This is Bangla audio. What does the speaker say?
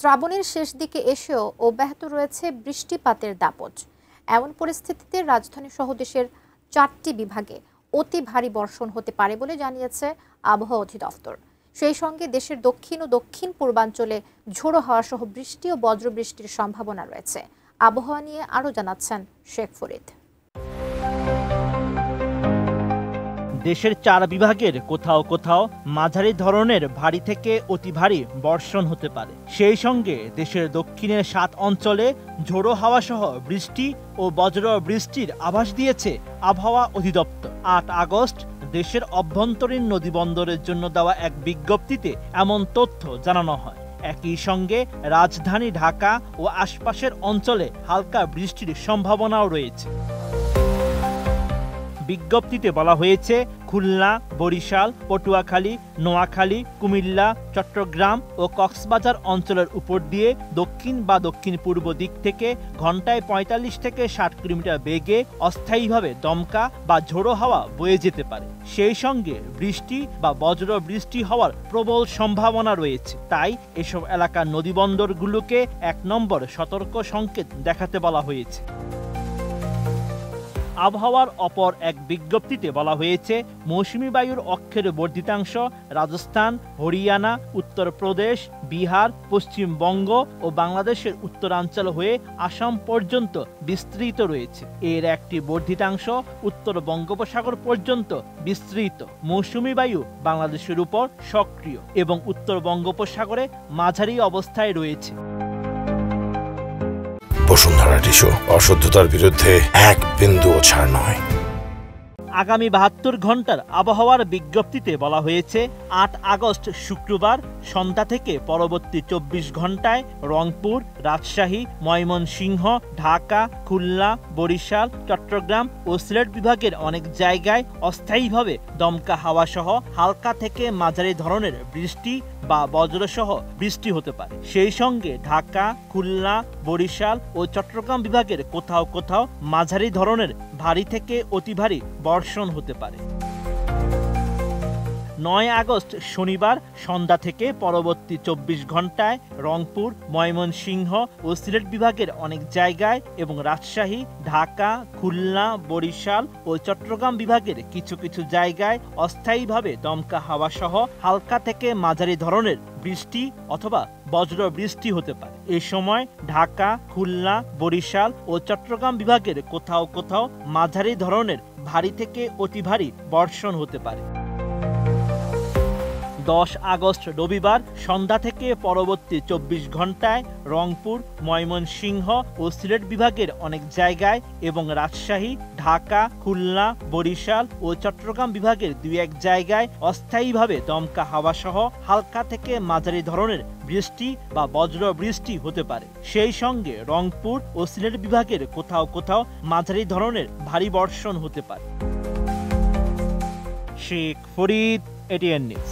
শ্রাবণের শেষ দিকে এসেও অব্যাহত রয়েছে বৃষ্টিপাতের দাপট। এমন পরিস্থিতিতে রাজধানী সহ দেশের 4টি বিভাগে অতি ভারী বর্ষণ হতে পারে বলে জানিয়েছে আবহাওয়া অধিদপ্তর। সেই সঙ্গে দেশের দক্ষিণ ও দক্ষিণ পূর্বাঞ্চলে ঝোড়ো হাওয়া সহ বৃষ্টি ও বজ্রবৃষ্টির সম্ভাবনা রয়েছে। আবহাওয়া নিয়ে আরও জানাচ্ছেন শেখ ফরিদ। দেশের 4 বিভাগের কোথাও কোথাও মাঝারি ধরনের ভারী থেকে অতি ভারী বর্ষণ হতে পারে। সেই সঙ্গে দেশের দক্ষিণের 7 অঞ্চলে ঝোড়ো হাওয়া সহ বৃষ্টি ও বজ্র বৃষ্টির আভাস দিয়েছে আবহাওয়া অধিদপ্তর। 8 আগস্ট দেশের অভ্যন্তরীণ নদীবন্দরের জন্য দেওয়া এক বিজ্ঞপ্তিতে এমন তথ্য জানানো হয়। একই সঙ্গে রাজধানী ঢাকা ও আশপাশের অঞ্চলে হালকা বৃষ্টির সম্ভাবনাও রয়েছে। বিজ্ঞপ্তিতে বলা হয়েছে, খুলনা, বরিশাল, পটুয়াখালী, নোয়াখালী, কুমিল্লা, চট্টগ্রাম ও কক্সবাজার অঞ্চলের উপর দিয়ে দক্ষিণ বা দক্ষিণ পূর্ব দিক থেকে ঘন্টায় 45 থেকে 60 কিলোমিটার বেগে অস্থায়ীভাবে দমকা বা ঝোড়ো হাওয়া বয়ে যেতে পারে। সেই সঙ্গে বৃষ্টি বা বজ্র বৃষ্টি হওয়ার প্রবল সম্ভাবনা রয়েছে। তাই এসব এলাকার নদীবন্দরগুলোকে 1 নম্বর সতর্ক সংকেত দেখাতে বলা হয়েছে। আবহাওয়ার অপর এক বিজ্ঞপ্তিতে বলা হয়েছে, মৌসুমী বায়ুর অক্ষের বর্ধিতাংশ রাজস্থান, হরিয়ানা, উত্তরপ্রদেশ, বিহার, পশ্চিমবঙ্গ ও বাংলাদেশের উত্তরাঞ্চল হয়ে আসাম পর্যন্ত বিস্তৃত রয়েছে। এর একটি বর্ধিতাংশ উত্তর বঙ্গোপসাগর পর্যন্ত বিস্তৃত। মৌসুমী বায়ু বাংলাদেশের উপর সক্রিয় এবং উত্তর বঙ্গোপসাগরে মাঝারি অবস্থায় রয়েছে। বসুন্ধরা টিস্যু, অশুদ্ধতার বিরুদ্ধে এক বিন্দুও ছাড় নয়। আগামী 72 ঘন্টার আবহাওয়ার বিজ্ঞপ্তিতে বলা হয়েছে, 8 আগস্ট শুক্রবার সন্ধ্যা থেকে পরবর্তী 24 ঘন্টায় রংপুর, রাজশাহী, ময়মনসিংহ, ঢাকা, খুলনা, বরিশাল, চট্টগ্রাম ও সিলেট বিভাগের অনেক জায়গায় অস্থায়ীভাবে দমকা হাওয়া সহ হালকা থেকে মাঝারি ধরনের বৃষ্টি বা বজ্রসহ বৃষ্টি হতে পারে। সেই সঙ্গে ঢাকা, খুলনা, বরিশাল ও চট্টগ্রাম বিভাগের কোথাও কোথাও মাঝারি ধরনের ভারী থেকে অতি ভারী বর্ষণ হতে পারে। 9 আগস্ট শনিবার সন্ধ্যা থেকে পরবর্তী 24 ঘন্টায় রংপুর, ময়মনসিংহ ও সিলেট বিভাগের অনেক জায়গায় এবং রাজশাহী, ঢাকা, খুলনা, বরিশাল ও চট্টগ্রাম বিভাগের কিছু কিছু জায়গায় অস্থায়ীভাবে দমকা হাওয়া সহ হালকা থেকে মাঝারি ধরনের বৃষ্টি অথবা বজ্র বৃষ্টি হতে পারে। এই সময় ঢাকা, খুলনা, বরিশাল ও চট্টগ্রাম বিভাগের কোথাও কোথাও মাঝারি ধরনের ভারী থেকে অতি ভারী বর্ষণ হতে পারে। 10 আগস্ট রবিবার সন্ধ্যা থেকে পরবর্তী 24 ঘন্টায় রংপুর, ময়মনসিংহ ও সিলেট বিভাগের অনেক জায়গায় এবং রাজশাহী, ঢাকা, খুলনা, বরিশাল ও চট্টগ্রাম বিভাগের 2-1 জায়গায় অস্থায়ীভাবে দমকা হাওয়া সহ হালকা থেকে মাঝারি ধরনের বৃষ্টি বা বজ্র বৃষ্টি হতে পারে। সেই সঙ্গে রংপুর ও সিলেট বিভাগের কোথাও কোথাও মাঝারি ধরনের ভারী বর্ষণ হতে পারে। Sheikh Farid, ATN news.